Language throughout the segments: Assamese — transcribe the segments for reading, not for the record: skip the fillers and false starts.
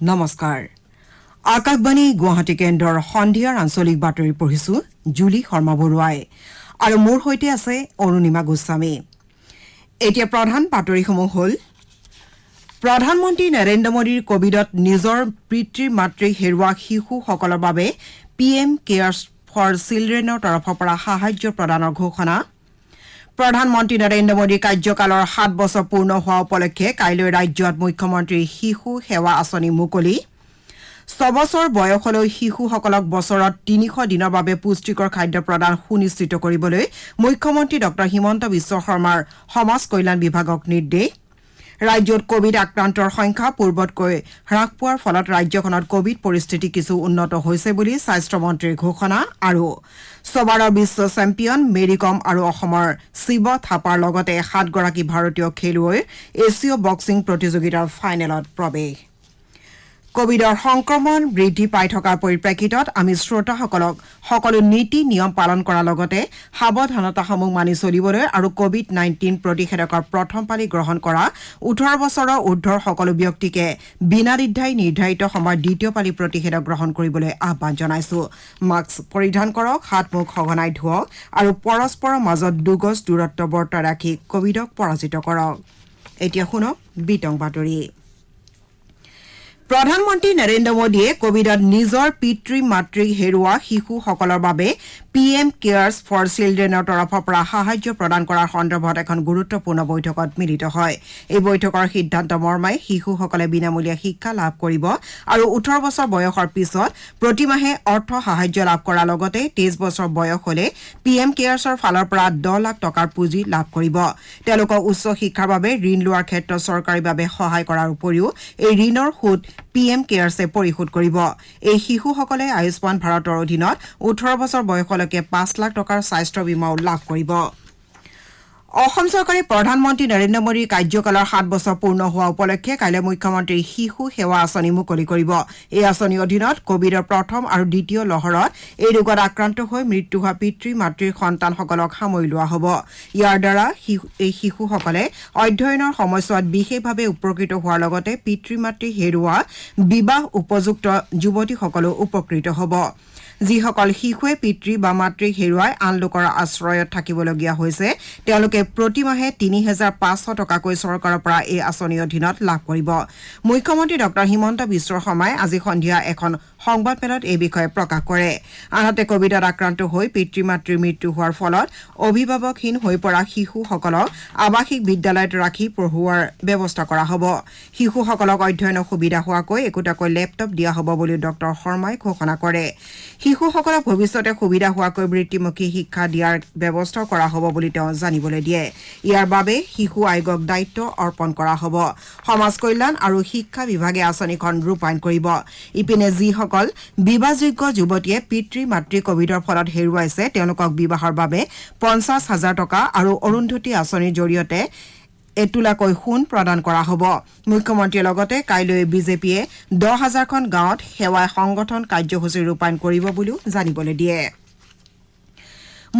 নমস্কাৰ আকাশবাণী গুৱাহাটী কেন্দ্ৰৰ সন্ধিয়াৰ আঞ্চলিক বাতৰি পঢ়িছো জুলি শৰ্মা বৰুৱাই আৰু মোৰ সৈতে আছে অৰুণিমা গোস্বামী এতিয়া প্ৰধান বাতৰিসমূহ হ'ল প্ৰধানমন্ত্ৰী নৰেন্দ্ৰ মোদীৰ কোভিডত নিজৰ পিতৃ মাতৃ হেৰুওৱা শিশুসকলৰ বাবে পিএম কেয়াৰ্ছ ফৰ চিলড্ৰেনৰ তৰফৰ পৰা সাহায্য প্ৰদানৰ ঘোষণা প্ৰধানমন্ত্ৰী নৰেন্দ্ৰ মোদীৰ কাৰ্যকালৰ 7 বছৰ পূৰ্ণ হোৱা উপলক্ষে কাইলৈ ৰাজ্যত মুখ্যমন্ত্ৰীৰ শিশু সেৱা আঁচনি মুকলি 6 বছৰ বয়সলৈ শিশুসকলক বছৰত 300 দিনৰ বাবে পুষ্টিকৰ খাদ্য প্ৰদান সুনিশ্চিত কৰিবলৈ মুখ্যমন্ত্ৰী ডক্টৰ হিমন্ত বিশ্ব শৰ্মাৰ সমাজ কল্যাণ বিভাগক নিৰ্দেশ ৰাজ্যত কোভিড আক্ৰান্তৰ সংখ্যা পূৰ্বতকৈ হ্ৰাস পোৱাৰ ফলত ৰাজ্যখনত কোভিড পৰিস্থিতি কিছু উন্নত হৈছে বুলি স্বাস্থ্য মন্ত্ৰীৰ ঘোষণা আৰু সবাৰৰ বিশ্ব চেম্পিয়ন মেৰী কম আৰু অসমৰ শিৱ থাপাৰ লগতে 7 গৰাকী ভাৰতীয় খেলুৱৈৰ এছিয় বক্সিং প্ৰতিযোগিতাৰ ফাইনেলত প্ৰৱেশ কোভিডৰ সংক্ৰমণ বৃদ্ধি পাই থকাৰ পৰিপ্ৰেক্ষিতত আমি শ্ৰোতাসকলক সকলো নীতি নিয়ম পালন কৰাৰ লগতে সাৱধানতাসমূহ মানি চলিবলৈ আৰু কোভিড-19 প্ৰতিষেধকৰ প্ৰথম পালি গ্ৰহণ কৰা 18 বছৰৰ ঊৰ্ধৰ সকলো ব্যক্তিকে বিনাদ্বিধাই নিৰ্ধাৰিত সময়ত দ্বিতীয় পালি প্ৰতিষেধক গ্ৰহণ কৰিবলৈ আহ্বান জনাইছো মাস্ক পৰিধান কৰক হাত মুখ সঘনাই ধুওক আৰু পৰস্পৰৰ মাজত 2 গজ দূৰত্ব বৰ্তাই ৰাখি কোভিডক পৰাজিত কৰক এতিয়া শুনক বিতং বাতৰি প্ৰধানমন্ত্ৰী নৰেন্দ্ৰ মোদীয়ে কোভিডত নিজৰ পিতৃ মাতৃ হেৰুওৱা শিশুসকলৰ বাবে পিএম কেয়াৰ্ছ ফৰ চিলড্ৰেনৰ তৰফৰ পৰা সাহায্য প্ৰদান কৰাৰ সন্দৰ্ভত এখন গুৰুত্বপূৰ্ণ বৈঠকত মিলিত হয় এই বৈঠকৰ সিদ্ধান্ত মৰ্মাই শিশুসকলে বিনামূলীয়া শিক্ষা লাভ কৰিব আৰু 18 বছৰ বয়সৰ পিছত প্ৰতিমাহে অৰ্থ সাহায্য লাভ কৰাৰ লগতে 23 বছৰ বয়স হলে পিএম কেয়াৰ্ছৰ ফালৰ পৰা 10 লাখ টকাৰ পুঁজি লাভ কৰিব তেওঁলোকক উচ্চ শিক্ষাৰ বাবে ঋণ লোৱাৰ ক্ষেত্ৰত চৰকাৰীভাৱে সহায় কৰাৰ উপৰিও এই ঋণৰ সুদ পিএম কেয়াৰ্ছে পৰিশোধ কৰিব এই শিশুসকলে আয়ুষ্মান ভাৰতৰ অধীনত 18 বছৰ বয়সলৈকে 5 লাখ টকাৰ স্বাস্থ্য বীমাও লাভ কৰিব অসম চৰকাৰে প্ৰধানমন্ত্ৰী নৰেন্দ্ৰ মোদীৰ কাৰ্যকালৰ 7 বছৰ পূৰ্ণ হোৱা উপলক্ষে কাইলৈ মুখ্যমন্ত্ৰীৰ শিশু সেৱা আঁচনি মুকলি কৰিব এই আঁচনিৰ অধীনত কোভিডৰ প্ৰথম আৰু দ্বিতীয় লহৰত এই ৰোগত আক্ৰান্ত হৈ মৃত্যু হোৱা পিতৃ মাতৃৰ সন্তানসকলক সামৰি লোৱা হ'ব ইয়াৰ দ্বাৰা এই শিশুসকলে অধ্যয়নৰ সময়ছোৱাত বিশেষভাৱে উপকৃত হোৱাৰ লগতে পিতৃ মাতৃ হেৰুওৱা বিবাহ উপযুক্ত যুৱতীসকলো উপকৃত হ'ব যিসকল শিশুৱে পিতৃ বা মাতৃক হেৰুৱাই আন লোকৰ আশ্ৰয়ত থাকিবলগীয়া হৈছে তেওঁলোকে প্ৰতিমাহে ৩৫০০ টকাকৈ চৰকাৰৰ পৰা এই আঁচনিৰ অধীনত লাভ কৰিব মুখ্যমন্ত্ৰী ডক্টৰ হিমন্ত বিশ্ব শৰ্মাই আজি সন্ধিয়া এখন সংবাদমেলত এই বিষয়ে প্ৰকাশ কৰে আনহাতে কোভিডত আক্ৰান্ত হৈ পিতৃ মাতৃৰ মৃত্যু হোৱাৰ ফলত অভিভাৱকহীন হৈ পৰা শিশুসকলক আৱাসিক বিদ্যালয়ত ৰাখি পঢ়ুৱাৰ ব্যৱস্থা কৰা হ'ব শিশুসকলক অধ্যয়নৰ সুবিধা হোৱাকৈ একোটাকৈ লেপটপ দিয়া হ'ব বুলি ডক্টৰ শৰ্মাই ঘোষণা কৰে শিশুসকলক ভৱিষ্যতে সুবিধা হোৱাকৈ বৃত্তিমুখী শিক্ষা দিয়াৰ ব্যৱস্থা কৰা হ'ব বুলি তেওঁ জানিবলৈ দিয়ে ইয়াৰ বাবে শিশু আয়োগক দায়িত্ব অৰ্পণ কৰা হ'ব সমাজ কল্যাণ আৰু শিক্ষা বিভাগে আঁচনিখন ৰূপায়ণ কৰিব ইপিনে যিসকল বিবাহযোগ্য যুৱতীয়ে পিতৃ মাতৃ কোভিডৰ ফলত হেৰুৱাইছে তেওঁলোকক বিবাহৰ বাবে ৫০,০০০ টকা আৰু অৰুন্ধতী আঁচনিৰ জৰিয়তে এতুলাকৈ সোণ প্ৰদান কৰা হ'ব মুখ্যমন্ত্ৰীয়ে লগতে কাইলৈ বিজেপিয়ে ১০,০০০খন গাঁৱত সেৱা সংগঠন কাৰ্যসূচী ৰূপায়ণ কৰিব বুলিও জানিবলৈ দিয়ে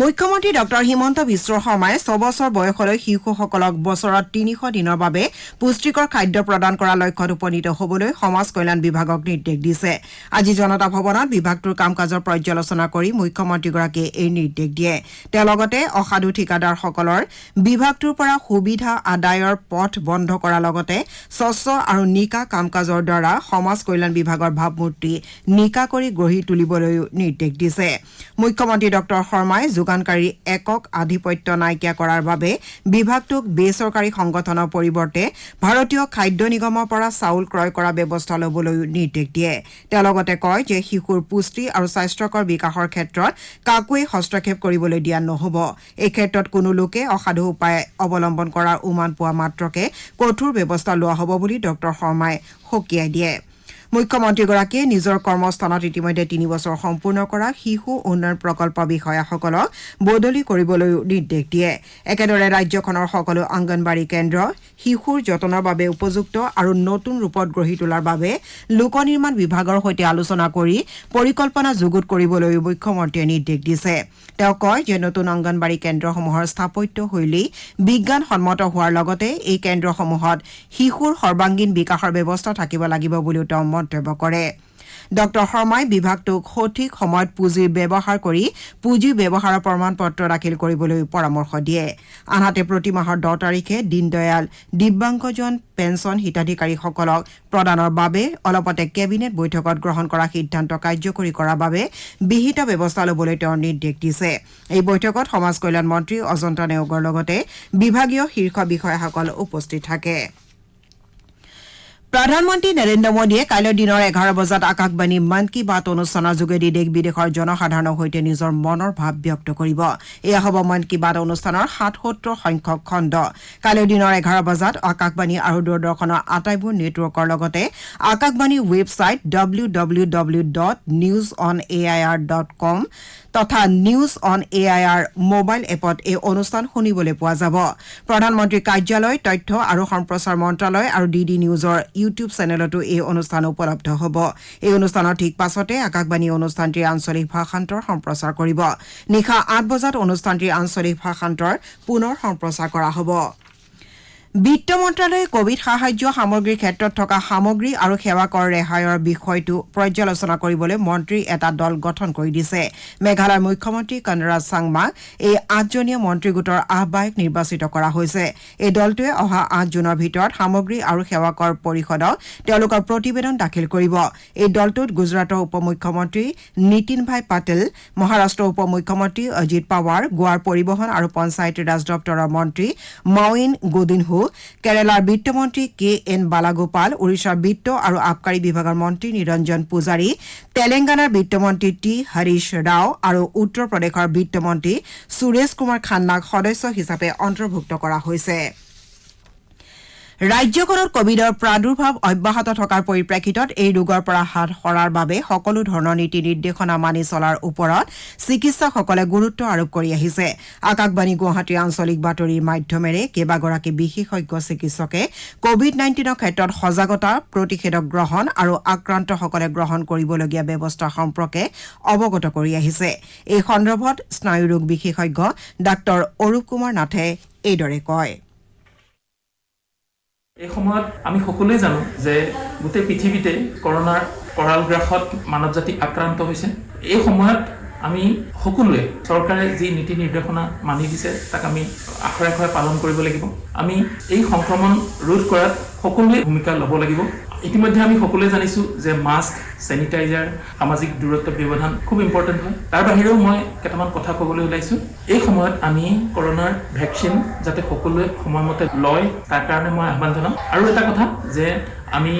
মুখ্যমন্ত্ৰী ডক্টৰ হিমন্ত বিশ্ব শৰ্মাই 6 বছৰ বয়সলৈ শিশুসকলক বছৰত 300 দিনৰ বাবে পুষ্টিকৰ খাদ্য প্ৰদান কৰাৰ লক্ষ্যত উপনীত হ'বলৈ সমাজ কল্যাণ বিভাগক নিৰ্দেশ দিছে আজি জনতা ভৱনত বিভাগটোৰ কাম-কাজৰ পৰ্যালোচনা কৰি মুখ্যমন্ত্ৰীগৰাকীয়ে এই নিৰ্দেশ দিয়ে তেওঁ লগতে অসাধু ঠিকাদাৰসকলৰ বিভাগটোৰ পৰা সুবিধা আদায়ৰ পথ বন্ধ কৰাৰ লগতে স্বচ্ছ আৰু নিকা কাম-কাজৰ দ্বাৰা সমাজ কল্যাণ বিভাগৰ ভাৱমূৰ্তি নিকা কৰি গঢ়ি তুলিবলৈও নিৰ্দেশ দিছে মুখ্যমন্ত্ৰী ডক্টৰ শৰ্মাই যোগানকাৰী একক আধিপত্য নাইকিয়া কৰাৰ বাবে বিভাগটোক বেচৰকাৰী সংগঠনৰ পৰিৱৰ্তে ভাৰতীয় খাদ্য নিগমৰ পৰা চাউল ক্ৰয় কৰাৰ ব্যৱস্থা ল'বলৈও নিৰ্দেশ দিয়ে তেওঁ লগতে কয় যে শিশুৰ পুষ্টি আৰু স্বাস্থ্যকৰ বিকাশৰ ক্ষেত্ৰত কাকোৱে হস্তক্ষেপ কৰিবলৈ দিয়া নহ'ব এই ক্ষেত্ৰত কোনো লোকে অসাধু উপায় অৱলম্বন কৰাৰ উমান পোৱা মাত্ৰকে কঠোৰ ব্যৱস্থা লোৱা হ'ব বুলি ডক্টৰ শৰ্মাই সকীয়াই দিয়ে মুখ্যমন্ত্ৰীগৰাকীয়ে নিজৰ কৰ্মস্থানত ইতিমধ্যে 3 বছৰ সম্পূৰ্ণ কৰা শিশু উন্নয়ন প্ৰকল্প বিষয়াসকলক বদলি কৰিবলৈ নিৰ্দেশ দিয়ে একেদৰে ৰাজ্যখনৰ সকলো অংগনবাড়ী কেন্দ্ৰ শিশুৰ যতনৰ বাবে উপযুক্ত আৰু নতুন ৰূপত গঢ়ি তোলাৰ বাবে লোক নিৰ্মাণ বিভাগৰ সৈতে আলোচনা কৰি পৰিকল্পনা যুগুত কৰিবলৈ মুখ্যমন্ত্ৰীয়ে নিৰ্দেশ দিছে তেওঁ কয় যে নতুন অংগনবাড়ী কেন্দ্ৰসমূহৰ স্থাপত্য শৈলী বিজ্ঞানসন্মত হোৱাৰ লগতে এই কেন্দ্ৰসমূহত শিশুৰ সৰ্বাংগীন বিকাশৰ ব্যৱস্থা থাকিব লাগিব বুলিও তেওঁ মন্তব্য কৰে ডক্টৰ শৰ্মাই বিভাগটোক সঠিক সময়ত পুঁজিৰ ব্যৱহাৰ কৰি পুঁজি ব্যৱহাৰৰ প্ৰমাণপত্ৰ দাখিল কৰিবলৈ পৰামৰ্শ দিয়ে আনহাতে প্ৰতি মাহৰ 10 তাৰিখে দীনদয়াল দিব্যাংগজন পেঞ্চন হিতাধিকাৰীসকলক প্ৰদানৰ বাবে অলপতে কেবিনেট বৈঠকত গ্ৰহণ কৰা সিদ্ধান্ত কাৰ্যকৰী কৰাৰ বাবে বিহিত ব্যৱস্থা ল'বলৈ তেওঁ নিৰ্দেশ দিছে এই বৈঠকত সমাজ কল্যাণ মন্ত্ৰী অজন্তা নেওগৰ লগতে বিভাগীয় শীৰ্ষ বিষয়াসকল উপস্থিত থাকে প্ৰধানমন্ত্ৰী নৰেন্দ্ৰ মোদীয়ে কাইলৈ দিনৰ 11 বজাত আকাশবাণী মন কী বাত অনুষ্ঠানৰ যোগেদি দেশ বিদেশৰ জনসাধাৰণৰ সৈতে নিজৰ মনৰ ভাৱ ব্যক্ত কৰিব এয়া হ'ব মন কী বাত অনুষ্ঠানৰ ৭৭ সংখ্যক খণ্ড কাইলৈ দিনৰ 11 বজাত আকাশবাণী আৰু দূৰদৰ্শনৰ আটাইবোৰ নেটৱৰ্কৰ লগতে আকাশবাণীৰ ৱেবছাইট www.newsonair.com তথা নিউজ অন এআইআৰ মোবাইল এপত এই অনুষ্ঠান শুনিবলৈ পোৱা যাব প্ৰধানমন্ত্ৰীৰ কাৰ্যালয় তথ্য আৰু সম্প্ৰচাৰ মন্ত্ৰালয় আৰু ডিডি নিউজৰ ইউটিউব চেনেলতো এই অনুষ্ঠান উপলব্ধ হ'ব এই অনুষ্ঠানৰ ঠিক পাছতে আকাশবাণী অনুষ্ঠানটিৰ আঞ্চলিক ভাষান্তৰ সম্প্ৰচাৰ কৰিব নিশা 8 বজাত অনুষ্ঠানটিৰ আঞ্চলিক ভাষান্তৰ পুনৰ সম্প্ৰচাৰ কৰা হ'ব বিত্ত মন্ত্ৰালয়ে কোভিড সাহায্য সামগ্ৰীৰ ক্ষেত্ৰত থকা সামগ্ৰী আৰু সেৱা কৰ ৰেহাইৰ বিষয়টো পৰ্যালোচনা কৰিবলৈ মন্ত্ৰীৰ এটা দল গঠন কৰি দিছে মেঘালয়ৰ মুখ্যমন্ত্ৰী কনৰাজ চাংমাক এই 8জনীয়া মন্ত্ৰী গোটৰ আহ্বায়ক নিৰ্বাচিত কৰা হৈছে এই দলটোৱে অহা 8 জুনৰ ভিতৰত সামগ্ৰী আৰু সেৱা কৰ পৰিষদক তেওঁলোকৰ প্ৰতিবেদন দাখিল কৰিব এই দলটোত গুজৰাটৰ উপ মুখ্যমন্ত্ৰী নীতিন ভাই পাটেল মহাৰাষ্ট্ৰৰ উপ মুখ্যমন্ত্ৰী অজিত পাৱাৰ গোৱাৰ পৰিবহণ আৰু পঞ্চায়তী ৰাজ দপ্তৰৰ মন্ত্ৰী মাউইন গোদিনহু কেৰালাৰ বিত্তমন্ত্ৰী কে এন বালাগোপাল ওড়িশাৰ বিত্ত আৰু আবকাৰী বিভাগৰ মন্ত্ৰী নিৰঞ্জন পূজাৰী তেলেংগানাৰ বিত্তমন্ত্ৰী টি হৰিশ ৰাও আৰু উত্তৰ প্ৰদেশৰ বিত্তমন্ত্ৰী সুৰেশ কুমাৰ খান্নাক সদস্য হিচাপে অন্তৰ্ভুক্ত কৰা হৈছে ৰাজ্যখনত কোভিডৰ প্ৰাদুৰ্ভাৱ অব্যাহত থকাৰ পৰিপ্ৰেক্ষিতত এই ৰোগৰ পৰা হাত সৰাৰ বাবে সকলো ধৰণৰ নীতি নিৰ্দেশনা মানি চলাৰ ওপৰত চিকিৎসকসকলে গুৰুত্ব আৰোপ কৰি আহিছে আকাশবাণী গুৱাহাটীৰ আঞ্চলিক বাতৰিৰ মাধ্যমেৰে কেইবাগৰাকী বিশেষজ্ঞ চিকিৎসকে কোভিড-19ৰ ক্ষেত্ৰত সজাগতা প্ৰতিষেধক গ্ৰহণ আৰু আক্ৰান্তসকলে গ্ৰহণ কৰিবলগীয়া ব্যৱস্থা সম্পৰ্কে অৱগত কৰি আহিছে এই সন্দৰ্ভত স্নায়ুৰোগ বিশেষজ্ঞ ডাক্তৰ অৰূপ কুমাৰ নাথে এইদৰে কয় এই সময়ত আমি সকলোৱে জানো যে গোটেই পৃথিৱীতে কৰোনাৰ কৰাল গ্ৰাসত মানৱ জাতি আক্ৰান্ত হৈছে এই সময়ত আমি সকলোৱে চৰকাৰে যি নীতি নিৰ্দেশনা মানি দিছে তাক আমি আখৰে পালন কৰিব লাগিব আমি এই সংক্ৰমণ ৰোধ কৰাত সকলোৱে ভূমিকা ল'ব লাগিব ইতিমধ্যে আমি সকলোৱে জানিছো যে মাস্ক স্যানিটাইজাৰ সামাজিক দূৰত্ব ব্যৱধান খুব ইম্পৰ্টেন্ট হয় তাৰ বাহিৰেও মই কেইটামান কথা ক'বলৈ ওলাইছো এই সময়ত আমি কৰোনাৰ ভ্যাকচিন যাতে সকলোৱে সময়মতে লয় তাৰ কাৰণে মই আহ্বান জনাম আৰু এটা কথা যে আমি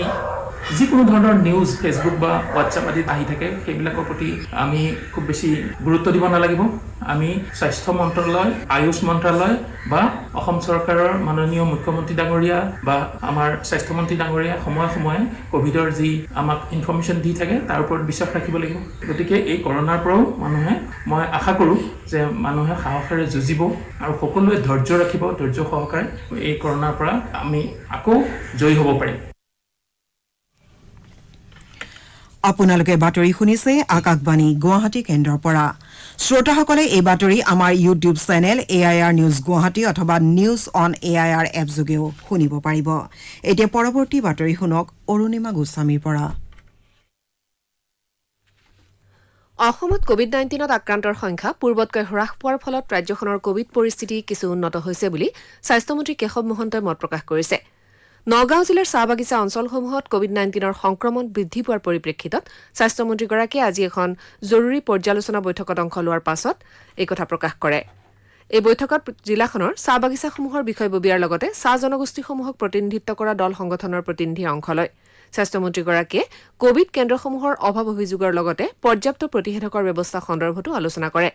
যিকোনো ধৰণৰ নিউজ ফেচবুক বা হোৱাটছআপ আদিত আহি থাকে সেইবিলাকৰ প্ৰতি আমি খুব বেছি গুৰুত্ব দিব নালাগিব আমি স্বাস্থ্য মন্ত্ৰালয় আয়ুষ মন্ত্ৰালয় বা অসম চৰকাৰৰ মাননীয় মুখ্যমন্ত্ৰী ডাঙৰীয়া বা আমাৰ স্বাস্থ্য মন্ত্ৰী ডাঙৰীয়া সময়ে সময়ে কোভিডৰ যি আমাক ইনফৰমেশ্যন দি থাকে তাৰ ওপৰত বিশ্বাস ৰাখিব লাগিব গতিকে এই কৰোনাৰ পৰাও মানুহে মই আশা কৰোঁ যে মানুহে সাহসেৰে যুঁজিব আৰু সকলোৱে ধৈৰ্য ৰাখিব ধৈৰ্য সহকাৰে এই কৰোনাৰ পৰা আমি আকৌ জয়ী হ'ব পাৰিম আপোনালোকে বাতৰি শুনিছে আকাশবাণী গুৱাহাটী কেন্দ্ৰৰ পৰা শ্ৰোতাসকলে এই বাতৰি আমাৰ YouTube channel AIR news Guwahati অথবা নিউজ অন এআইআৰ এপ যোগেও শুনিব পাৰিব এতিয়া পৰৱৰ্তী বাতৰি শুনক অৰুণিমা গোস্বামীৰ পৰা অসমত কোভিড-19ত আক্ৰান্তৰ সংখ্যা পূৰ্বতকৈ হ্ৰাস পোৱাৰ ফলত ৰাজ্যখনৰ কোভিড পৰিস্থিতি কিছু উন্নত হৈছে বুলি স্বাস্থ্যমন্ত্ৰী কেশৱ মহন্তই মত প্ৰকাশ কৰিছে নগাঁও জিলাৰ চাহবাগিচা অঞ্চলসমূহত কোভিড-19ৰ সংক্ৰমণ বৃদ্ধি পোৱাৰ পৰিপ্ৰেক্ষিতত স্বাস্থ্যমন্ত্ৰীগৰাকীয়ে আজি এখন জৰুৰী পৰ্যালোচনা বৈঠকত অংশ লোৱাৰ পাছত এই কথা প্ৰকাশ কৰে এই বৈঠকত জিলাখনৰ চাহবাগিচাসমূহৰ বিষয়ববীয়াৰ লগতে চাহ জনগোষ্ঠীসমূহক প্ৰতিনিধিত্ব কৰা দল সংগঠনৰ প্ৰতিনিধিয়ে অংশ লয় স্বাস্থ্যমন্ত্ৰীগৰাকীয়ে কোভিড কেন্দ্ৰসমূহৰ অভাৱ অভিযোগৰ লগতে পৰ্যাপ্ত প্ৰতিষেধকৰ ব্যৱস্থা সন্দৰ্ভতো আলোচনা কৰে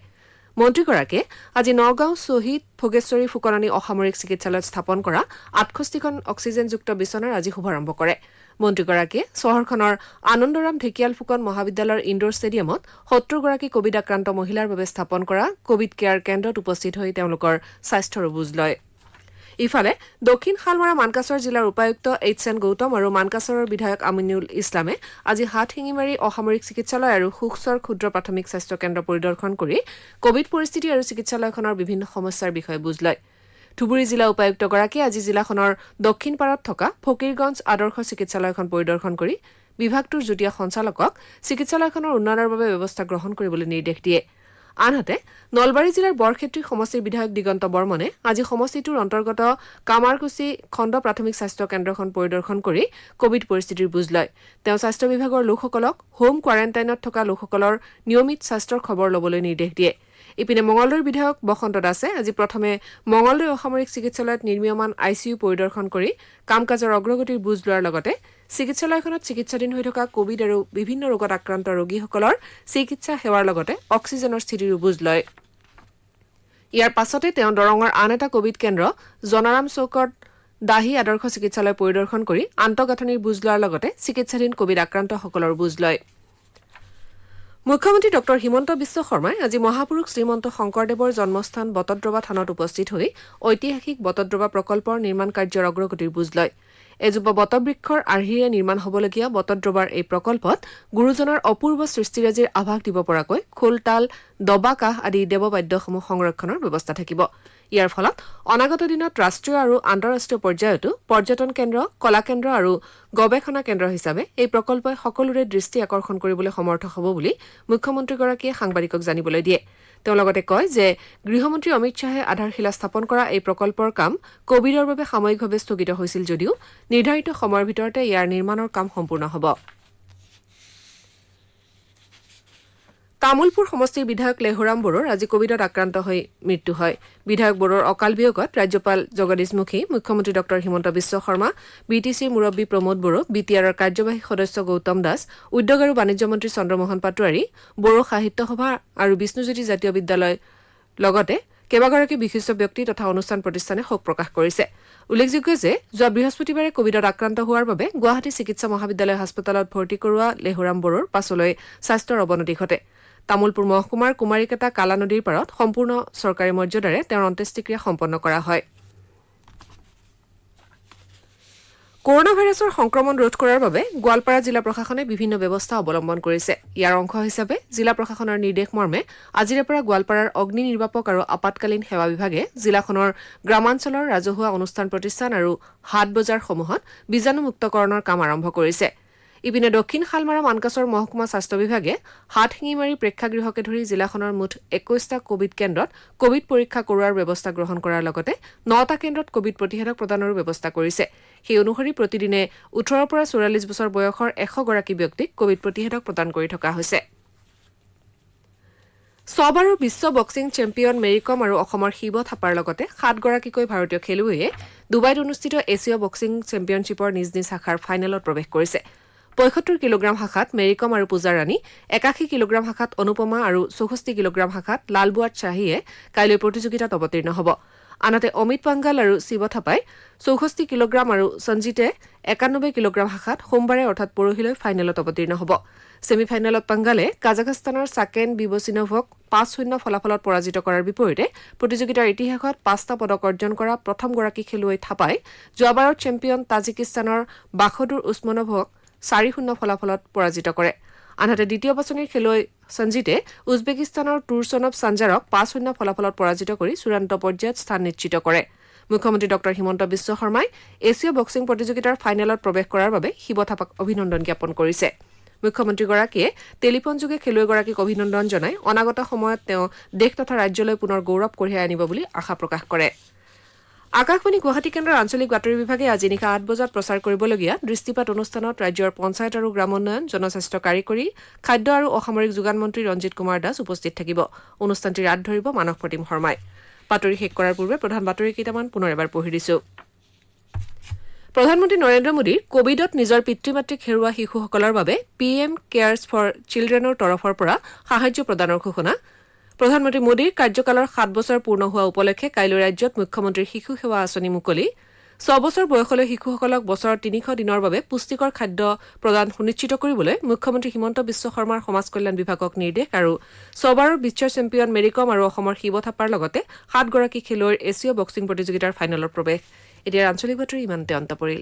মন্ত্ৰীগৰাকীয়ে আজি নগাঁও শ্বহীদ ভোগেশ্বৰী ফুকননী অসামৰিক চিকিৎসালয়ত স্থাপন কৰা 68খন অক্সিজেনযুক্ত বিচনাৰ আজি শুভাৰম্ভ কৰে মন্ত্ৰীগৰাকীয়ে চহৰখনৰ আনন্দৰাম ঢেকিয়াল ফুকন মহাবিদ্যালয়ৰ ইনডোৰ ষ্টেডিয়ামত 70গৰাকী কোভিড আক্ৰান্ত মহিলাৰ বাবে স্থাপন কৰা কোভিড কেয়াৰ কেন্দ্ৰত উপস্থিত হৈ তেওঁলোকৰ স্বাস্থ্যৰ বুজ লয় ইফালে দক্ষিণ শালমৰা মানকাছৰ জিলাৰ উপায়ুক্ত এইচএন গৌতম আৰু মানকাছৰৰ বিধায়ক আমিনুল ইছলামে আজি হাতশিঙিমাৰী অসামৰিক চিকিৎসালয় আৰু সুখচৰ ক্ষুদ্ৰ প্ৰাথমিক স্বাস্থ্য কেন্দ্ৰ পৰিদৰ্শন কৰি কোভিড পৰিস্থিতি আৰু চিকিৎসালয়খনৰ বিভিন্ন সমস্যাৰ বিষয়ে বুজ লয় ধুবুৰী জিলা উপায়ুক্তগৰাকীয়ে আজি জিলাখনৰ দক্ষিণ পাৰত থকা ফকীৰগঞ্জ আদৰ্শ চিকিৎসালয়খন পৰিদৰ্শন কৰি বিভাগটোৰ যুটীয়া সঞ্চালকক চিকিৎসালয়খনৰ উন্নয়নৰ বাবে ব্যৱস্থা গ্ৰহণ কৰিবলৈ নিৰ্দেশ দিয়ে আনহাতে নলবাৰী জিলাৰ বৰক্ষেত্ৰী সমষ্টিৰ বিধায়ক দিগন্ত বৰ্মনে আজি সমষ্টিটোৰ অন্তৰ্গত কামাৰকুছি খণ্ড প্ৰাথমিক স্বাস্থ্য কেন্দ্ৰখন পৰিদৰ্শন কৰি কোভিড পৰিস্থিতিৰ বুজ লয় তেওঁ স্বাস্থ্য বিভাগৰ লোকসকলক হোম কোৱাৰেণ্টাইনত থকা লোকসকলৰ নিয়মিত স্বাস্থ্যৰ খবৰ ল'বলৈ নিৰ্দেশ দিয়ে ইপিনে মঙলদৈৰ বিধায়ক বসন্ত দাসে আজি প্ৰথমে মঙলদৈ অসামৰিক চিকিৎসালয়ত নিৰ্মীয়মান আইচিইউ পৰিদৰ্শন কৰি কাম কাজৰ অগ্ৰগতিৰ বুজ লোৱাৰ লগতে চিকিৎসালয়খনত চিকিৎসাধীন হৈ থকা কোভিড আৰু বিভিন্ন ৰোগত আক্ৰান্ত ৰোগীসকলৰ চিকিৎসা সেৱাৰ লগতে অক্সিজেনৰ স্থিতিৰো বুজ লয় ইয়াৰ পাছতে তেওঁ দৰঙৰ আন এটা কোভিড কেন্দ্ৰ জনাৰাম চৌকত দাহি আদৰ্শ চিকিৎসালয় পৰিদৰ্শন কৰি আন্তঃগাঁথনিৰ বুজ লোৱাৰ লগতে চিকিৎসাধীন কোভিড আক্ৰান্তসকলৰ বুজ লয় মুখ্যমন্ত্ৰী ডক্টৰ হিমন্ত বিশ্ব শৰ্মাই আজি মহাপুৰুষ শ্ৰীমন্ত শংকৰদেৱৰ জন্মস্থান বটদ্ৰৱা থানত উপস্থিত হৈ ঐতিহাসিক বটদ্ৰৱা প্ৰকল্পৰ নিৰ্মাণ কাৰ্যৰ অগ্ৰগতিৰ বুজ লয় এজোপা বটবৃক্ষৰ আৰ্হিৰে নিৰ্মাণ হ'বলগীয়া বটদ্ৰৱাৰ এই প্ৰকল্পত গুৰুজনাৰ অপূৰ্ব সৃষ্টিৰাজিৰ আভাস দিব পৰাকৈ খোলতাল দবা কাহ আদি দেৱবাদ্যসমূহ সংৰক্ষণৰ ব্যৱস্থা থাকিব ইয়াৰ ফলত অনাগত দিনত ৰাষ্ট্ৰীয় আৰু আন্তঃৰাষ্ট্ৰীয় পৰ্যায়তো পৰ্যটন কেন্দ্ৰ কলা কেন্দ্ৰ আৰু গৱেষণা কেন্দ্ৰ হিচাপে এই প্ৰকল্পই সকলোৰে দৃষ্টি আকৰ্ষণ কৰিবলৈ সমৰ্থ হ'ব বুলি মুখ্যমন্ত্ৰীগৰাকীয়ে সাংবাদিকক জানিবলৈ দিয়ে তেওঁ লগতে কয় যে গৃহমন্ত্ৰী অমিত শ্বাহে আধাৰশিলা স্থাপন কৰা এই প্ৰকল্পৰ কাম কোভিডৰ বাবে সাময়িকভাৱে স্থগিত হৈছিল যদিও নিৰ্ধাৰিত সময়ৰ ভিতৰতে ইয়াৰ নিৰ্মাণৰ কাম সম্পূৰ্ণ হ'ব তামুলপুৰ সমষ্টিৰ বিধায়ক লেহুৰাম বড়োৰ আজি কোভিডত আক্ৰান্ত হৈ মৃত্যু হয় বিধায়ক বড়োৰ অকাল বিয়োগত ৰাজ্যপাল জগদীশ মুখী মুখ্যমন্ত্ৰী ডক্টৰ হিমন্ত বিশ্ব শৰ্মা বিটিচিৰ মুৰব্বী প্ৰমোদ বড়ো বিটিআৰৰ কাৰ্যবাহী সদস্য গৌতম দাস উদ্যোগ আৰু বাণিজ্য মন্ত্ৰী চন্দ্ৰমোহন পাটোৱাৰী বড়ো সাহিত্য সভা আৰু বিষ্ণুজ্যোতি জাতীয় বিদ্যালয় লগতে কেইবাগৰাকী বিশিষ্ট ব্যক্তি তথা অনুষ্ঠান প্ৰতিষ্ঠানে শোক প্ৰকাশ কৰিছে উল্লেখযোগ্য যে যোৱা বৃহস্পতিবাৰে কোভিডত আক্ৰান্ত হোৱাৰ বাবে গুৱাহাটী চিকিৎসা মহাবিদ্যালয় হাস্পতালত ভৰ্তি কৰোৱা লেহুৰাম বড়োৰ পাছলৈ স্বাস্থ্যৰ অৱনতি ঘটে তামুলপুৰ মহকুমাৰ কুমাৰীকেটা কালা নদীৰ পাৰত সম্পূৰ্ণ চৰকাৰী মৰ্যাদাৰে তেওঁৰ অন্ত্যেষ্টিক্ৰিয়া সম্পন্ন কৰা হয় কৰোনা ভাইৰাছৰ সংক্ৰমণ ৰোধ কৰাৰ বাবে গোৱালপাৰা জিলা প্ৰশাসনে বিভিন্ন ব্যৱস্থা অৱলম্বন কৰিছে ইয়াৰ অংশ হিচাপে জিলা প্ৰশাসনৰ নিৰ্দেশ মৰ্মে আজিৰে পৰা গোৱালপাৰাৰ অগ্নি নিৰ্বাপক আৰু আপাতকালীন সেৱা বিভাগে জিলাখনৰ গ্ৰামাঞ্চলৰ ৰাজহুৱা অনুষ্ঠান প্ৰতিষ্ঠান আৰু হাট বজাৰসমূহত বীজাণুমুক্তকৰণৰ কাম আৰম্ভ কৰিছে ইপিনে দক্ষিণ শালমাৰা মানকাছৰ মহকুমা স্বাস্থ্য বিভাগে হাটশিঙিমাৰী প্ৰেক্ষাগৃহকে ধৰি জিলাখনৰ মুঠ 21টা কোভিড কেন্দ্ৰত কোভিড পৰীক্ষা কৰোৱাৰ ব্যৱস্থা গ্ৰহণ কৰাৰ লগতে 9টা কেন্দ্ৰত কোভিড প্ৰতিষেধক প্ৰদানৰো ব্যৱস্থা কৰিছে সেই অনুসৰি প্ৰতিদিনে 18 পৰা 44 বছৰ বয়সৰ 100 গৰাকী ব্যক্তিক কোভিড প্ৰতিষেধক প্ৰদান কৰি থকা হৈছে ছবাৰৰ বিশ্ব বক্সিং চেম্পিয়ন মেৰিকম আৰু অসমৰ শিৱ থাপাৰ লগতে 7 গৰাকীকৈ ভাৰতীয় খেলুৱৈয়ে ডুবাইত অনুষ্ঠিত এছিয় বক্সিং চেম্পিয়নশ্বিপৰ নিজ নিজ শাখাৰ ফাইনেলত প্ৰৱেশ কৰিছে 75 কিলোগ্ৰাম শাখাত মেৰিকম আৰু পূজা ৰাণী 81 কিলোগ্ৰাম শাখাত অনুপমা আৰু 64 কিলোগ্ৰাম শাখাত লালবুৱাত শ্বাহীয়ে কাইলৈ প্ৰতিযোগিতাত অৱতীৰ্ণ হ'ব আনহাতে অমিত পাংগাল আৰু শিৱ থাপাই 64 কিলোগ্ৰাম আৰু সঞ্জিতে 91 কিলোগ্ৰাম শাখাত সোমবাৰে অৰ্থাৎ পৰহিলৈ ফাইনেলত অৱতীৰ্ণ হ'ব ছেমিফাইনেলত পাংগালে কাজাখস্তানৰ সাকেন বিবচিনভক 5-0 ফলাফলত পৰাজিত কৰাৰ বিপৰীতে প্ৰতিযোগিতাৰ ইতিহাসত 5টা পদক অৰ্জন কৰা প্ৰথমগৰাকী খেলুৱৈ থাপাই যোৱাবাৰৰ চেম্পিয়ন তাজিকিস্তানৰ বাখদুৰ উছমানভক 4-0 ফলাফলত পৰাজিত কৰে আনহাতে দ্বিতীয় বাছনিৰ খেলুৱৈ সঞ্জিতে উজবেকিস্তানৰ তুৰছনভ সাঞ্জাৰক 5-0 ফলাফলত পৰাজিত কৰি চূড়ান্ত পৰ্যায়ত স্থান নিশ্চিত কৰে মুখ্যমন্ত্ৰী ডক্টৰ হিমন্ত বিশ্ব শৰ্মাই এছিয় বক্সিং প্ৰতিযোগিতাৰ ফাইনেলত প্ৰৱেশ কৰাৰ বাবে শিৱ থাপাক অভিনন্দন জ্ঞাপন কৰিছে মুখ্যমন্ত্ৰীগৰাকীয়ে টেলিফোনযোগে খেলুৱৈগৰাকীক অভিনন্দন জনাই অনাগত সময়ত তেওঁ দেশ তথা ৰাজ্যলৈ পুনৰ গৌৰৱ কঢ়িয়াই আনিব বুলি আশা প্ৰকাশ কৰে আকাশবাণী গুৱাহাটী কেন্দ্ৰৰ আঞ্চলিক বাতৰি বিভাগে আজি নিশা 8 বজাত প্ৰচাৰ কৰিবলগীয়া দৃষ্টিপাত অনুষ্ঠানত ৰাজ্যৰ পঞ্চায়ত আৰু গ্ৰাম উন্নয়ন জনস্বাস্থ্য কাৰিকৰী খাদ্য আৰু অসামৰিক যোগান মন্ত্ৰী ৰঞ্জিত কুমাৰ দাস উপস্থিত থাকিব অনুষ্ঠানটিৰ আঁত ধৰিব মানস প্ৰতিম শৰ্মাই বাতৰি শেষ কৰাৰ পূৰ্বে প্ৰধান বাতৰি কেইটামান পুনৰ এবাৰ পঢ়ি দিছো প্ৰধানমন্ত্ৰী নৰেন্দ্ৰ মোদীৰ কোভিডত নিজৰ পিতৃ মাতৃক হেৰুওৱা শিশুসকলৰ বাবে পিএম কেয়াৰ্ছ ফৰ চিলড্ৰেনৰ তৰফৰ পৰা সাহায্য প্ৰদানৰ ঘোষণা প্ৰধানমন্ত্ৰী মোদীৰ কাৰ্যকালৰ 7 বছৰ পূৰ্ণ হোৱা উপলক্ষে কাইলৈ ৰাজ্যত মুখ্যমন্ত্ৰীৰ শিশু সেৱা আঁচনি মুকলি 6 বছৰ বয়সলৈ শিশুসকলক বছৰত 300 দিনৰ বাবে পুষ্টিকৰ খাদ্য প্ৰদান সুনিশ্চিত কৰিবলৈ মুখ্যমন্ত্ৰী হিমন্ত বিশ্ব শৰ্মাৰ সমাজ কল্যাণ বিভাগক নিৰ্দেশ আৰু ছবাৰৰ বিশ্ব চেম্পিয়ন মেৰিকম আৰু অসমৰ শিৱ থাপাৰ লগতে 7 গৰাকী খেলুৱৈৰ এছিয় বক্সিং প্ৰতিযোগিতাৰ ফাইনেলত প্ৰৱেশ এতিয়া আঞ্চলিক বাতৰি ইমানতে অন্ত পৰিল